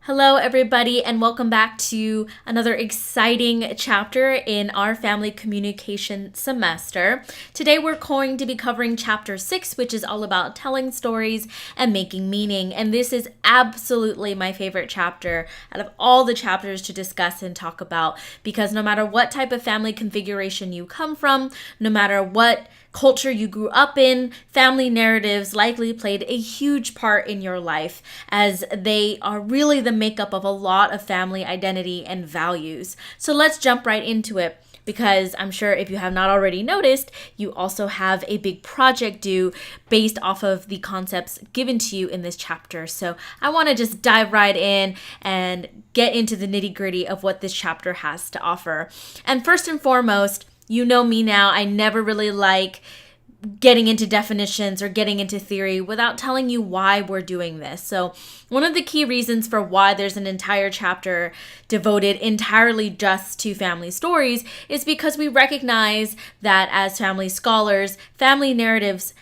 Hello, everybody, and welcome back to another exciting chapter in our family communication semester. Today, we're going to be covering chapter 6, which is all about telling stories and making meaning. And this is absolutely my favorite chapter out of all the chapters to discuss and talk about, because no matter what type of family configuration you come from, no matter what culture you grew up in, family narratives likely played a huge part in your life, as they are really the makeup of a lot of family identity and values. So let's jump right into it, because I'm sure if you have not already noticed, you also have a big project due based off of the concepts given to you in this chapter. So I want to just dive right in and get into the nitty-gritty of what this chapter has to offer. And first and foremost, you know me now, I never really like getting into definitions or getting into theory without telling you why we're doing this. So one of the key reasons for why there's an entire chapter devoted entirely just to family stories is because we recognize that as family scholars, family narratives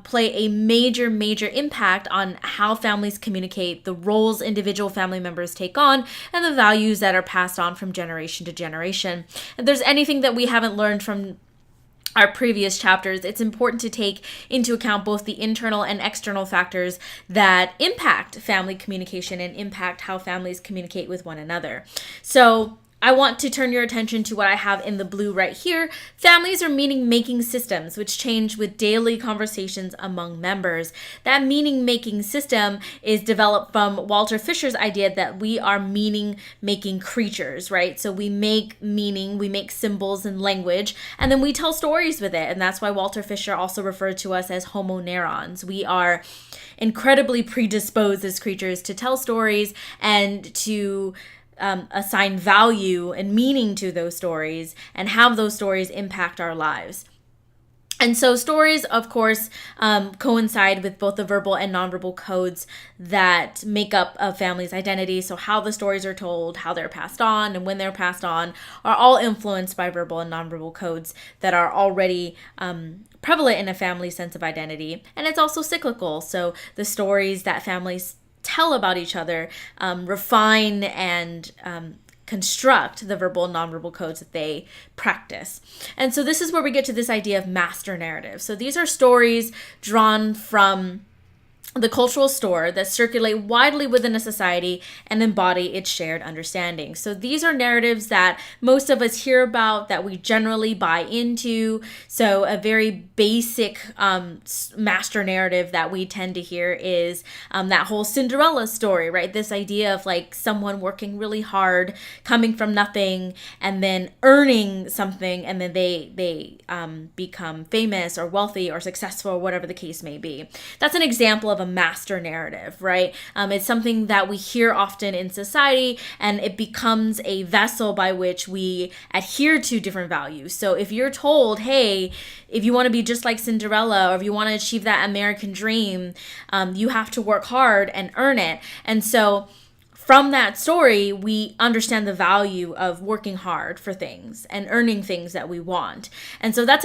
play a major impact on how families communicate, the roles individual family members take on, and the values that are passed on from generation to generation. If there's anything that we haven't learned from our previous chapters, it's important to take into account both the internal and external factors that impact family communication and impact how families communicate with one another. So I want to turn your attention to what I have in the blue right here. Families are meaning-making systems which change with daily conversations among members. That meaning-making system is developed from Walter Fisher's idea that we are meaning-making creatures, right? So we make meaning, we make symbols and language, and then we tell stories with it. And that's why Walter Fisher also referred to us as homo neurons. We are incredibly predisposed as creatures to tell stories and to assign value and meaning to those stories and have those stories impact our lives. And so stories, of course, coincide with both the verbal and nonverbal codes that make up a family's identity. So how the stories are told, how they're passed on, and when they're passed on are all influenced by verbal and nonverbal codes that are already prevalent in a family's sense of identity. And it's also cyclical. So the stories that families tell about each other refine and construct the verbal and nonverbal codes that they practice. And so this is where we get to this idea of master narrative. So these are stories drawn from the cultural store that circulate widely within a society and embody its shared understanding. So these are narratives that most of us hear about, that we generally buy into. So a very basic master narrative that we tend to hear is that whole Cinderella story, right? This idea of like someone working really hard, coming from nothing, and then earning something, and then they become famous or wealthy or successful, or whatever the case may be. That's an example of a master narrative, right? It's something that we hear often in society, and it becomes a vessel by which we adhere to different values. So if you're told, hey, if you want to be just like Cinderella, or if you want to achieve that American dream, you have to work hard and earn it. And so from that story, we understand the value of working hard for things and earning things that we want. And so that's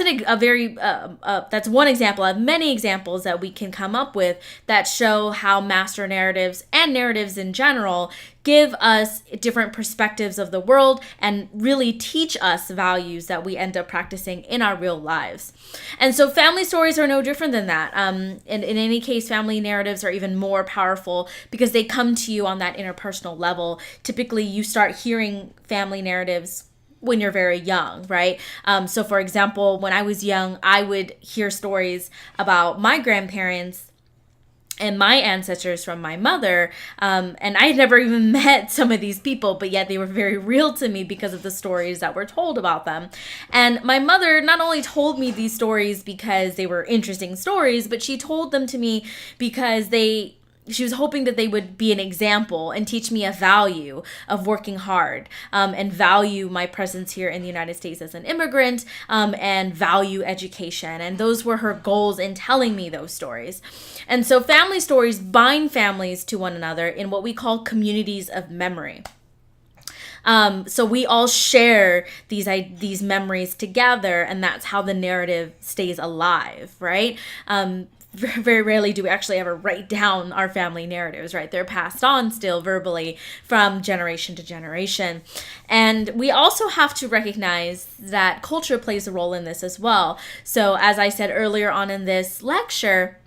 that's one example of many examples that we can come up with that show how master narratives and narratives in general give us different perspectives of the world and really teach us values that we end up practicing in our real lives. And so family stories are no different than that. In any case, family narratives are even more powerful because they come to you on that interpersonal level. Typically, you start hearing family narratives when you're very young, right? So for example, when I was young, I would hear stories about my grandparents and my ancestors from my mother, and I had never even met some of these people, but yet they were very real to me because of the stories that were told about them. And my mother not only told me these stories because they were interesting stories, but she told them to me because she was hoping that they would be an example and teach me a value of working hard, and value my presence here in the United States as an immigrant, and value education. And those were her goals in telling me those stories. And so family stories bind families to one another in what we call communities of memory. So we all share these memories together, and that's how the narrative stays alive, right? very rarely do we actually ever write down our family narratives, right? They're passed on still verbally from generation to generation. And we also have to recognize that culture plays a role in this as well. So as I said earlier on in this lecture,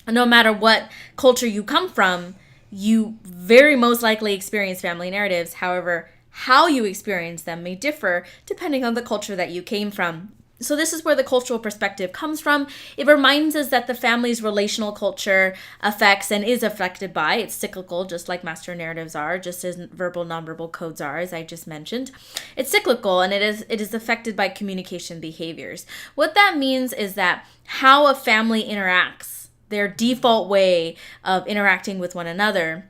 no matter what culture you come from, you very most likely experience family narratives. However, how you experience them may differ depending on the culture that you came from. So this is where the cultural perspective comes from. It reminds us that the family's relational culture affects and is affected by, it's cyclical, just like master narratives are, just as verbal, nonverbal codes are, as I just mentioned. It's cyclical, and it is affected by communication behaviors. What that means is that how a family interacts, their default way of interacting with one another,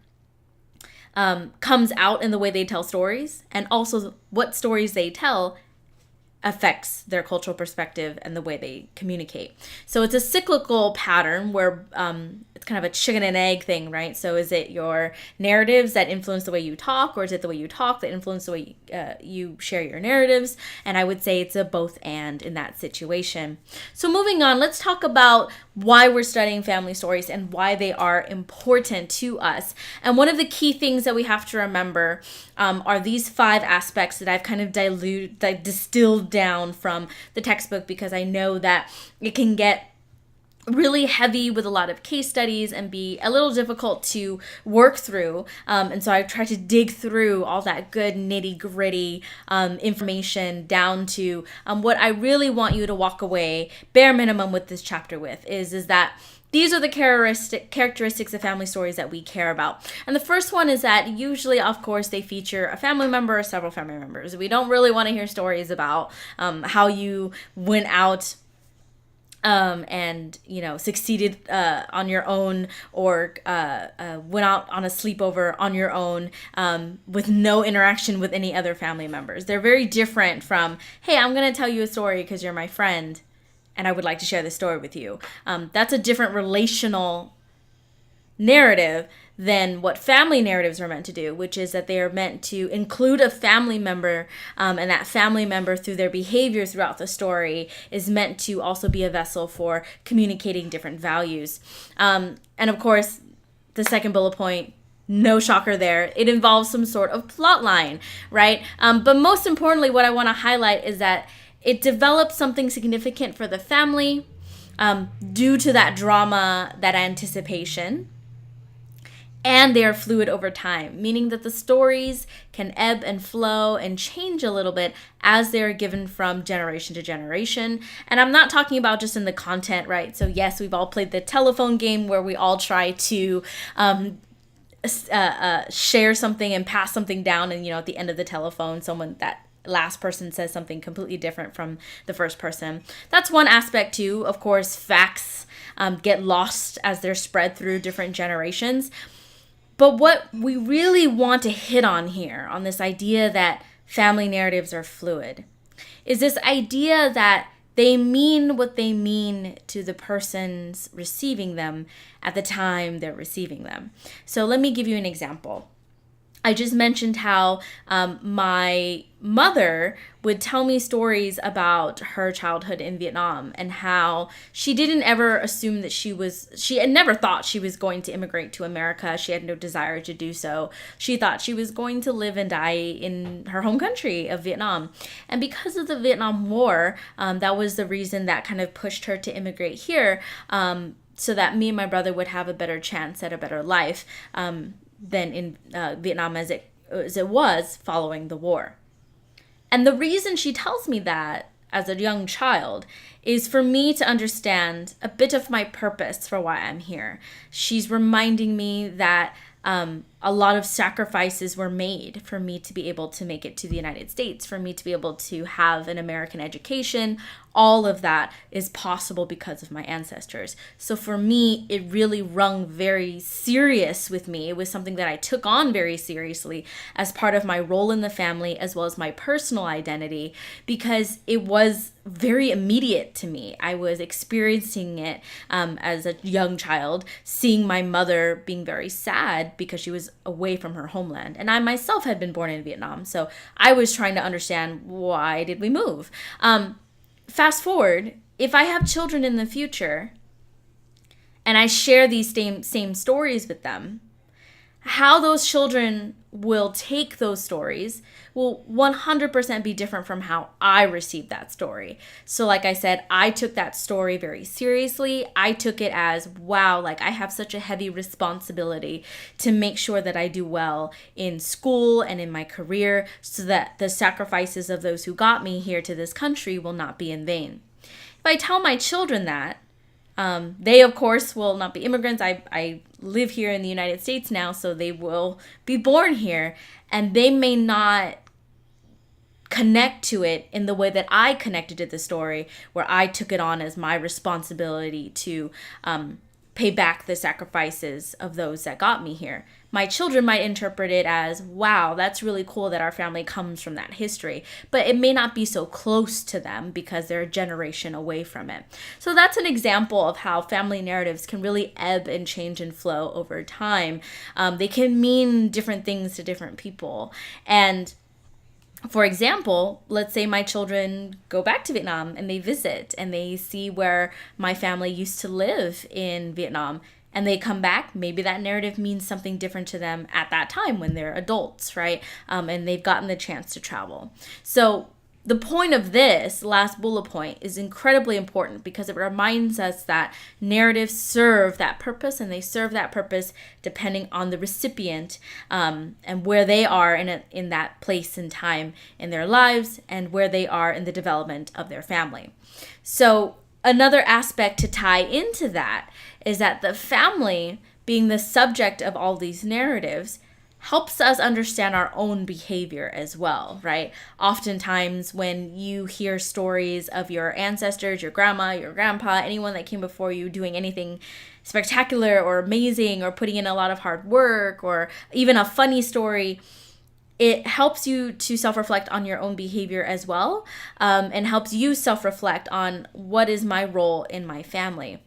comes out in the way they tell stories, and also what stories they tell affects their cultural perspective and the way they communicate. So it's a cyclical pattern where it's kind of a chicken and egg thing, right? So is it your narratives that influence the way you talk, or is it the way you talk that influence the way you share your narratives? And I would say it's a both and in that situation. So moving on, let's talk about why we're studying family stories and why they are important to us. And one of the key things that we have to remember are these 5 aspects that I've kind of distilled down from the textbook, because I know that it can get really heavy with a lot of case studies and be a little difficult to work through. And so I tried to dig through all that good nitty gritty information down to what I really want you to walk away bare minimum with this chapter with is that these are the characteristics of family stories that we care about. And the first one is that usually, of course, they feature a family member or several family members. We don't really want to hear stories about how you went out and succeeded on your own, or went out on a sleepover on your own with no interaction with any other family members. They're very different from, hey, I'm going to tell you a story because you're my friend and I would like to share this story with you. That's a different relational narrative than what family narratives are meant to do, which is that they are meant to include a family member, and that family member, through their behavior throughout the story, is meant to also be a vessel for communicating different values. And of course, the second bullet point, no shocker there, it involves some sort of plot line, right? But most importantly, what I want to highlight is that it develops something significant for the family due to that drama, that anticipation. And they are fluid over time, meaning that the stories can ebb and flow and change a little bit as they are given from generation to generation. And I'm not talking about just in the content, right? So yes, we've all played the telephone game where we all try to share something and pass something down, and at the end of the telephone, that last person says something completely different from the first person. That's one aspect too. Of course, facts get lost as they're spread through different generations. But what we really want to hit on here, on this idea that family narratives are fluid, is this idea that they mean what they mean to the persons receiving them at the time they're receiving them. So let me give you an example. I just mentioned how my mother would tell me stories about her childhood in Vietnam, and how she didn't ever assume that she had never thought she was going to immigrate to America. She had no desire to do so. She thought she was going to live and die in her home country of Vietnam. And because of the Vietnam War, that was the reason that kind of pushed her to immigrate here, so that me and my brother would have a better chance at a better life than in Vietnam as it was following the war. And the reason she tells me that as a young child is for me to understand a bit of my purpose for why I'm here. She's reminding me that a lot of sacrifices were made for me to be able to make it to the United States, for me to be able to have an American education. All of that is possible because of my ancestors. So for me, it really rung very serious with me. It was something that I took on very seriously as part of my role in the family, as well as my personal identity, because it was very immediate to me. I was experiencing it as a young child, seeing my mother being very sad because she was away from her homeland. And I myself had been born in Vietnam, so I was trying to understand, why did we move? Fast forward, if I have children in the future, and I share these same stories with them, how those children will take those stories will 100% be different from how I received that story. So like I said, I took that story very seriously. I took it as, wow, like I have such a heavy responsibility to make sure that I do well in school and in my career so that the sacrifices of those who got me here to this country will not be in vain. If I tell my children that, they, of course, will not be immigrants. I live here in the United States now, so they will be born here, and they may not connect to it in the way that I connected to the story, where I took it on as my responsibility to pay back the sacrifices of those that got me here. My children might interpret it as, wow, that's really cool that our family comes from that history, but it may not be so close to them because they're a generation away from it. So that's an example of how family narratives can really ebb and change and flow over time. They can mean different things to different people. And for example, let's say my children go back to Vietnam and they visit and they see where my family used to live in Vietnam, and they come back. Maybe that narrative means something different to them at that time when they're adults, right? And they've gotten the chance to travel. So the point of this last bullet point is incredibly important because it reminds us that narratives serve that purpose, and they serve that purpose depending on the recipient and where they are in that place and time in their lives and where they are in the development of their family. So another aspect to tie into that is that the family, being the subject of all these narratives, helps us understand our own behavior as well, right? Oftentimes when you hear stories of your ancestors, your grandma, your grandpa, anyone that came before you doing anything spectacular or amazing or putting in a lot of hard work or even a funny story, it helps you to self-reflect on your own behavior as well, and helps you self-reflect on what is my role in my family.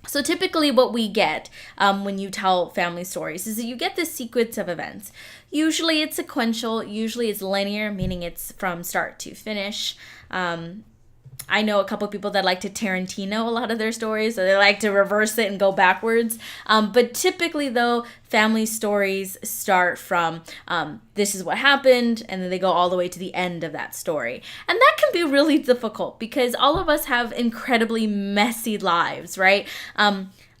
So typically what we get when you tell family stories is that you get this sequence of events. Usually it's sequential, usually it's linear, meaning it's from start to finish. I know a couple of people that like to Tarantino a lot of their stories, so they like to reverse it and go backwards. But typically, though, family stories start from this is what happened, and then they go all the way to the end of that story. And that can be really difficult because all of us have incredibly messy lives, right?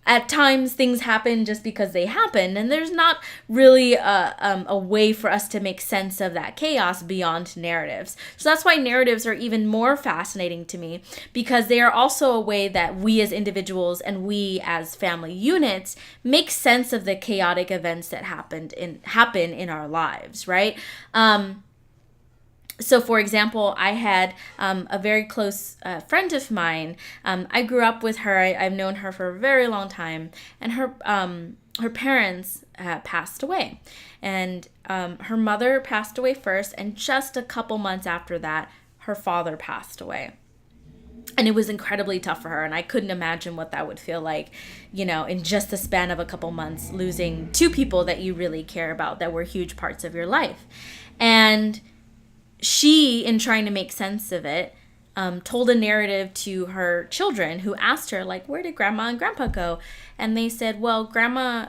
At times, things happen just because they happen, and there's not really a way for us to make sense of that chaos beyond narratives. So that's why narratives are even more fascinating to me, because they are also a way that we as individuals and we as family units make sense of the chaotic events that happen in our lives, right? So, for example, I had a very close friend of mine. I grew up with her. I've known her for a very long time, and her parents passed away, and her mother passed away first, and just a couple months after that, her father passed away. And it was incredibly tough for her, and I couldn't imagine what that would feel like, in just the span of a couple months, losing two people that you really care about, that were huge parts of your life. And she, in trying to make sense of it, told a narrative to her children, who asked her, like, where did grandma and grandpa go? And they said, well, grandma,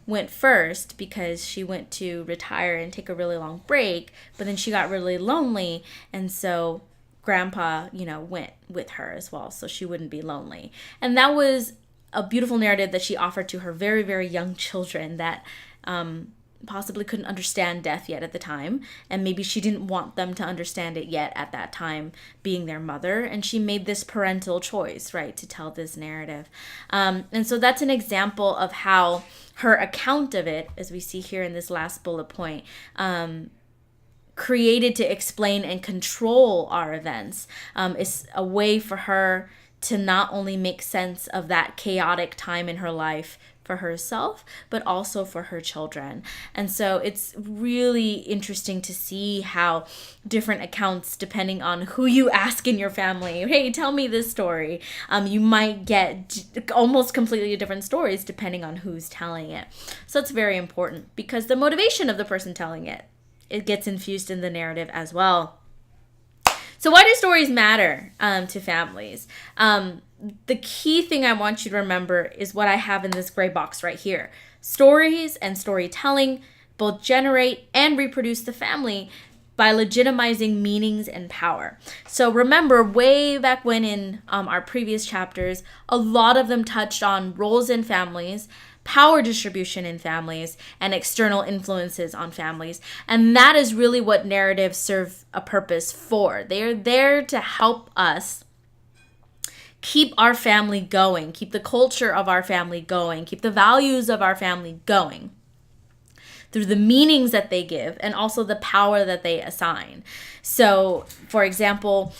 went first because she went to retire and take a really long break, but then she got really lonely, and so grandpa, went with her as well, so she wouldn't be lonely. And that was a beautiful narrative that she offered to her very, very young children that possibly couldn't understand death yet at the time, and maybe she didn't want them to understand it yet at that time, being their mother, and she made this parental choice, right, to tell this narrative. And so that's an example of how her account of it, as we see here in this last bullet point, created to explain and control our events, is a way for her to not only make sense of that chaotic time in her life for herself, but also for her children. And so it's really interesting to see how different accounts, depending on who you ask in your family, hey, tell me this story, you might get almost completely different stories depending on who's telling it. So it's very important because the motivation of the person telling it gets infused in the narrative as well. So why do stories matter to families? the key thing I want you to remember is what I have in this gray box right here. Stories and storytelling both generate and reproduce the family by legitimizing meanings and power. So remember, way back when in our previous chapters, a lot of them touched on roles in families, power distribution in families, and external influences on families. And that is really what narratives serve a purpose for. They are there to help us keep our family going, keep the culture of our family going, keep the values of our family going, through the meanings that they give and also the power that they assign. So, for example,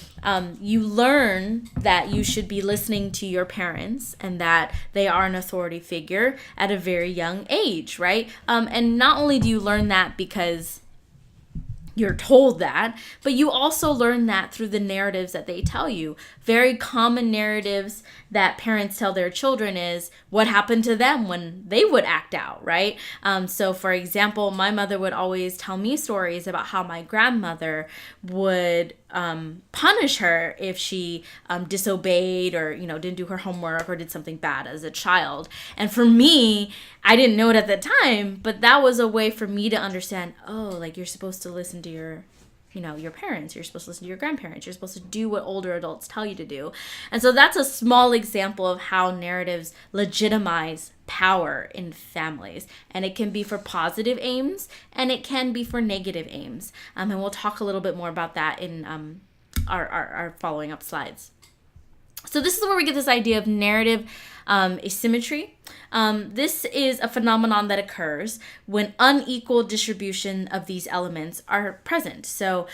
you learn that you should be listening to your parents and that they are an authority figure at a very young age, right? And not only do you learn that because you're told that, but you also learn that through the narratives that they tell you. Very common narratives that parents tell their children is what happened to them when they would act out, right? So for example, my mother would always tell me stories about how my grandmother would punish her if she disobeyed or, didn't do her homework or did something bad as a child. And for me, I didn't know it at the time, but that was a way for me to understand, like you're supposed to listen to your parents, you're supposed to listen to your grandparents, you're supposed to do what older adults tell you to do. And so that's a small example of how narratives legitimize power in families. And it can be for positive aims and it can be for negative aims. And we'll talk a little bit more about that in our following up slides. So this is where we get this idea of narrative asymmetry. This is a phenomenon that occurs when unequal distribution of these elements are present. So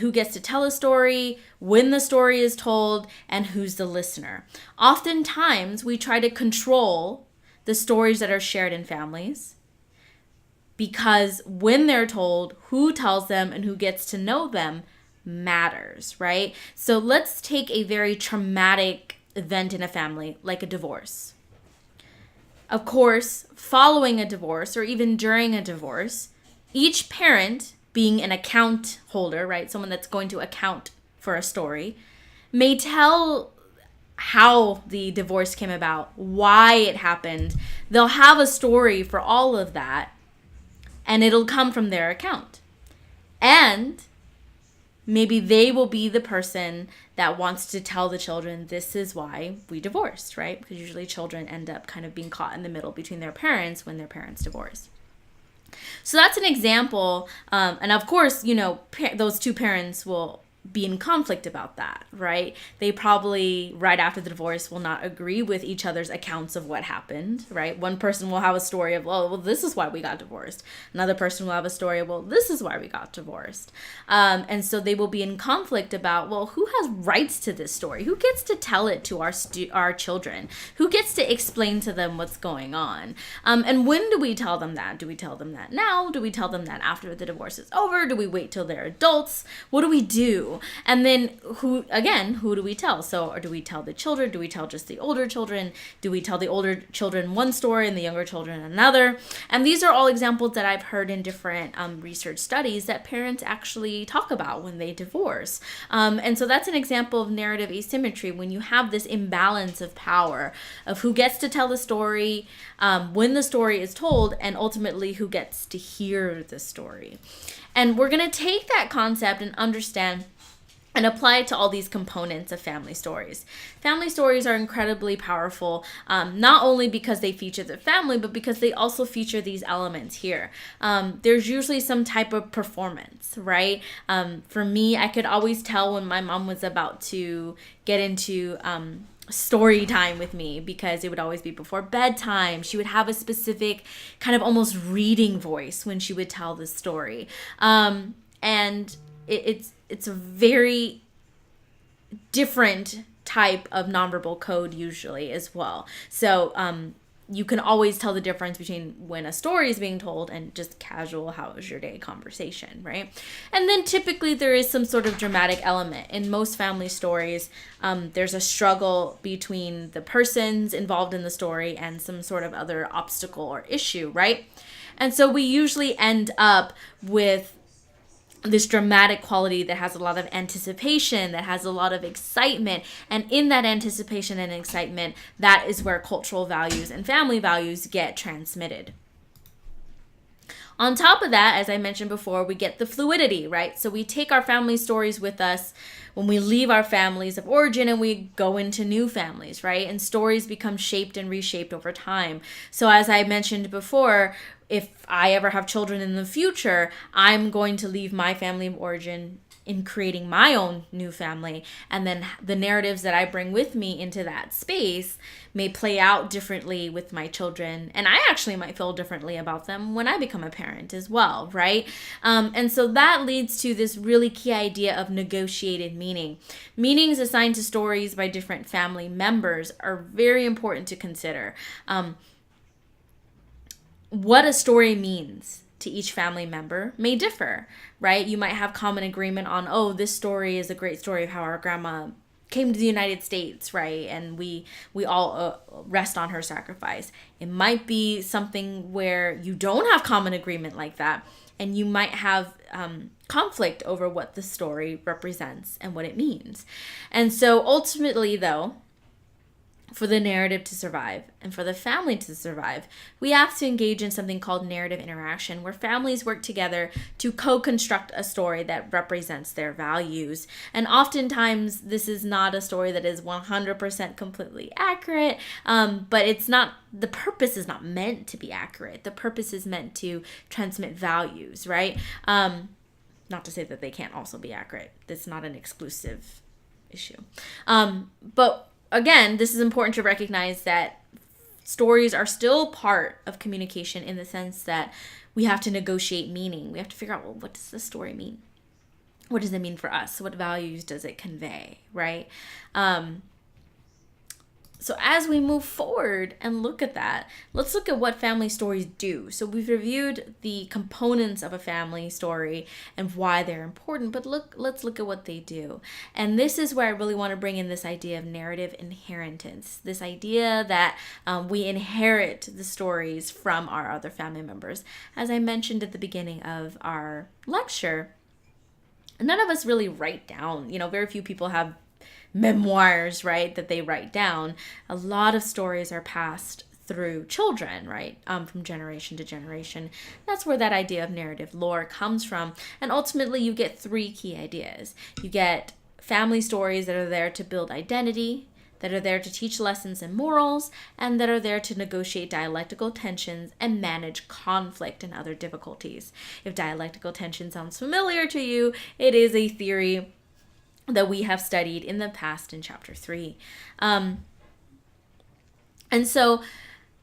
who gets to tell a story, when the story is told, and who's the listener. Oftentimes, we try to control the stories that are shared in families because when they're told, who tells them and who gets to know them matters, right? So let's take a very traumatic event in a family, like a divorce. Of course, following a divorce or even during a divorce, each parent, being an account holder, right, someone that's going to account for a story, may tell how the divorce came about, why it happened. They'll have a story for all of that, and it'll come from their account. And maybe they will be the person that wants to tell the children, this is why we divorced, right? Because usually children end up kind of being caught in the middle between their parents when their parents divorce. So that's an example. And of course, those two parents will be in conflict about that, right? They probably, right after the divorce, will not agree with each other's accounts of what happened, right? One person will have a story of, well, this is why we got divorced. Another person will have a story of, well, this is why we got divorced. And so they will be in conflict about, well, who has rights to this story? Who gets to tell it to our children? Who gets to explain to them what's going on? And when do we tell them that? Do we tell them that now? Do we tell them that after the divorce is over? Do we wait till they're adults? What do we do? And then who do we tell? So, or do we tell the children? Do we tell just the older children? Do we tell the older children one story and the younger children another? And these are all examples that I've heard in different research studies that parents actually talk about when they divorce. And so that's an example of narrative asymmetry, when you have this imbalance of power of who gets to tell the story, when the story is told, and ultimately who gets to hear the story. And we're going to take that concept and understand and apply it to all these components of family stories. Family stories are incredibly powerful, not only because they feature the family, but because they also feature these elements here. There's usually some type of performance, right? For me, I could always tell when my mom was about to get into story time with me, because it would always be before bedtime. She would have a specific kind of almost reading voice when she would tell the story. And it's a very different type of nonverbal code usually as well. So you can always tell the difference between when a story is being told and just casual, how was your day conversation, right? And then typically there is some sort of dramatic element. In most family stories, there's a struggle between the persons involved in the story and some sort of other obstacle or issue, right? And so we usually end up with this dramatic quality that has a lot of anticipation, that has a lot of excitement. And in that anticipation and excitement, that is where cultural values and family values get transmitted. On top of that, as I mentioned before, we get the fluidity, right? So we take our family stories with us when we leave our families of origin and we go into new families, right? And stories become shaped and reshaped over time. So as I mentioned before, if I ever have children in the future, I'm going to leave my family of origin in creating my own new family. And then the narratives that I bring with me into that space may play out differently with my children. And I actually might feel differently about them when I become a parent as well, right? And so that leads to this really key idea of negotiated meaning. Meanings assigned to stories by different family members are very important to consider. What a story means to each family member may differ, right? You might have common agreement on, oh, this story is a great story of how our grandma came to the United States, right? And we all rest on her sacrifice. It might be something where you don't have common agreement like that, and you might have conflict over what the story represents and what it means. And so ultimately, though, for the narrative to survive and for the family to survive, we have to engage in something called narrative interaction, where families work together to co-construct a story that represents their values. And oftentimes, this is not a story that is 100% completely accurate, but it's not, the purpose is not meant to be accurate. The purpose is meant to transmit values, right? Not to say that they can't also be accurate. That's not an exclusive issue. But again, this is important to recognize that stories are still part of communication in the sense that we have to negotiate meaning. We have to figure out, well, what does the story mean? What does it mean for us? What values does it convey, right? So as we move forward and look at that, let's look at what family stories do. So we've reviewed the components of a family story and why they're important, but let's look at what they do. And this is where I really want to bring in this idea of narrative inheritance, this idea that we inherit the stories from our other family members. As I mentioned at the beginning of our lecture, none of us really write down, very few people have memoirs, right, that they write down. A lot of stories are passed through children, right, from generation to generation. That's where that idea of narrative lore comes from. And ultimately, you get three key ideas. You get family stories that are there to build identity, that are there to teach lessons and morals, and that are there to negotiate dialectical tensions and manage conflict and other difficulties. If dialectical tension sounds familiar to you, it is a theory that we have studied in the past in chapter 3. And so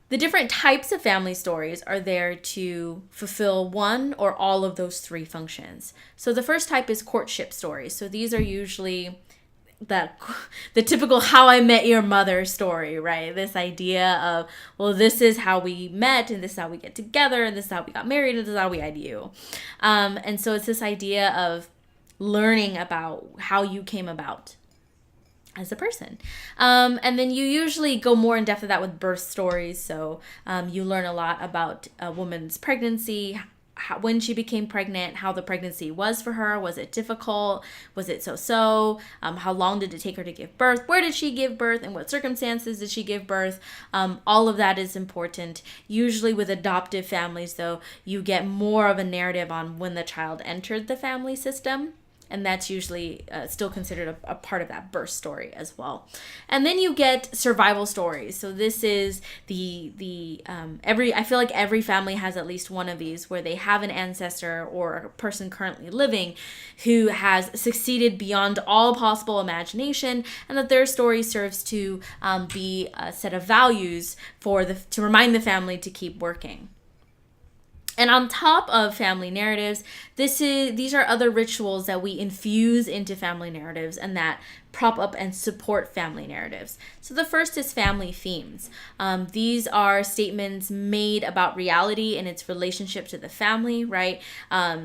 the different types of family stories are there to fulfill one or all of those three functions. So the first type is courtship stories. So these are usually the typical how I met your mother story, right? This idea of, well, this is how we met, and this is how we get together, and this is how we got married, and this is how we had you. And so it's this idea of learning about how you came about as a person. And then you usually go more in depth of that with birth stories. So you learn a lot about a woman's pregnancy, when she became pregnant, how the pregnancy was for her. Was it difficult? Was it so-so? How long did it take her to give birth? Where did she give birth? And what circumstances did she give birth? All of that is important. Usually with adoptive families, though, you get more of a narrative on when the child entered the family system. And that's usually still considered a part of that birth story as well. And then you get survival stories. So this is I feel like every family has at least one of these where they have an ancestor or a person currently living who has succeeded beyond all possible imagination, and that their story serves to be a set of values to remind the family to keep working. And on top of family narratives, these are other rituals that we infuse into family narratives and that prop up and support family narratives. So the first is family themes. These are statements made about reality and its relationship to the family, right?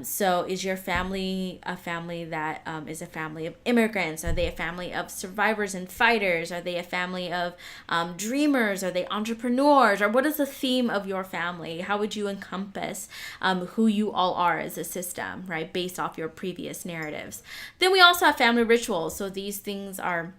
So is your family a family that is a family of immigrants? Are they a family of survivors and fighters? Are they a family of dreamers? Are they entrepreneurs? Or what is the theme of your family? How would you encompass who you all are as a system, right? Based off your previous narratives. Then we also have family rituals. So these things are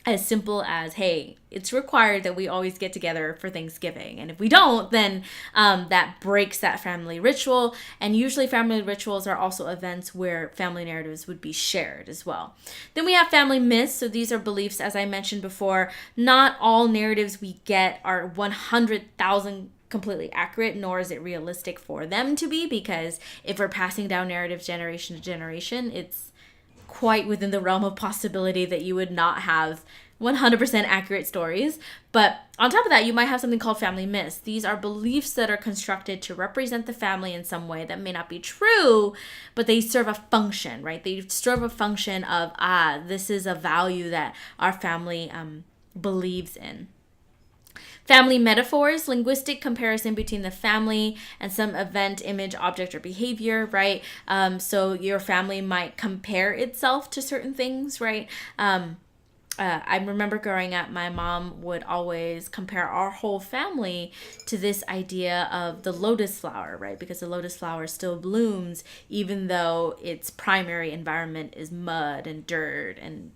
as simple as, hey, it's required that we always get together for Thanksgiving. And if we don't, then that breaks that family ritual. And usually family rituals are also events where family narratives would be shared as well. Then we have family myths. So these are beliefs, as I mentioned before. Not all narratives we get are 100,000 completely accurate, nor is it realistic for them to be, because if we're passing down narratives generation to generation, it's quite within the realm of possibility that you would not have 100% accurate stories. But on top of that, you might have something called family myths. These are beliefs that are constructed to represent the family in some way that may not be true, but they serve a function, right? They serve a function of, this is a value that our family believes in. Family metaphors, linguistic comparison between the family and some event, image, object, or behavior, right? So your family might compare itself to certain things, right? I remember growing up, my mom would always compare our whole family to this idea of the lotus flower, right? Because the lotus flower still blooms, even though its primary environment is mud and dirt and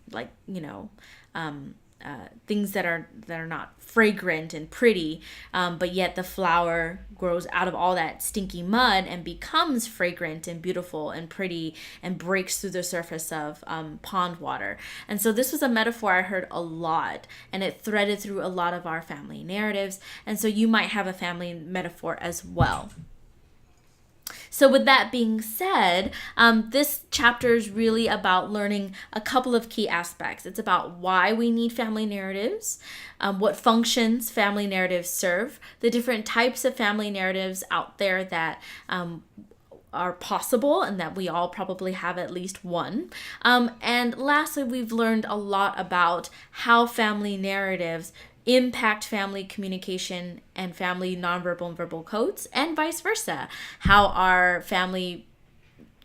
things that are not fragrant and pretty, but yet the flower grows out of all that stinky mud and becomes fragrant and beautiful and pretty and breaks through the surface of pond water. And so this was a metaphor I heard a lot, and it threaded through a lot of our family narratives. And so you might have a family metaphor as well. So with that being said, this chapter is really about learning a couple of key aspects. It's about why we need family narratives, what functions family narratives serve, the different types of family narratives out there that are possible and that we all probably have at least one. And lastly, we've learned a lot about how family narratives impact family communication and family nonverbal and verbal codes, and vice versa. How our family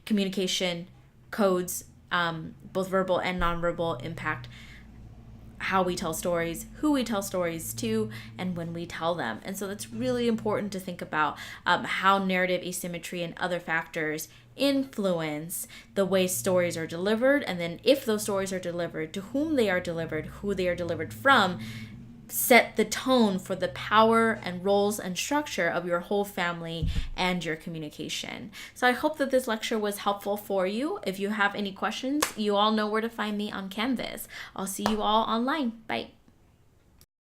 communication codes, both verbal and nonverbal, impact how we tell stories, who we tell stories to, and when we tell them. And so that's really important to think about how narrative asymmetry and other factors influence the way stories are delivered, and then if those stories are delivered, to whom they are delivered, who they are delivered from, set the tone for the power and roles and structure of your whole family and your communication. So I hope that this lecture was helpful for you. If you have any questions, you all know where to find me on Canvas. I'll see you all online. Bye.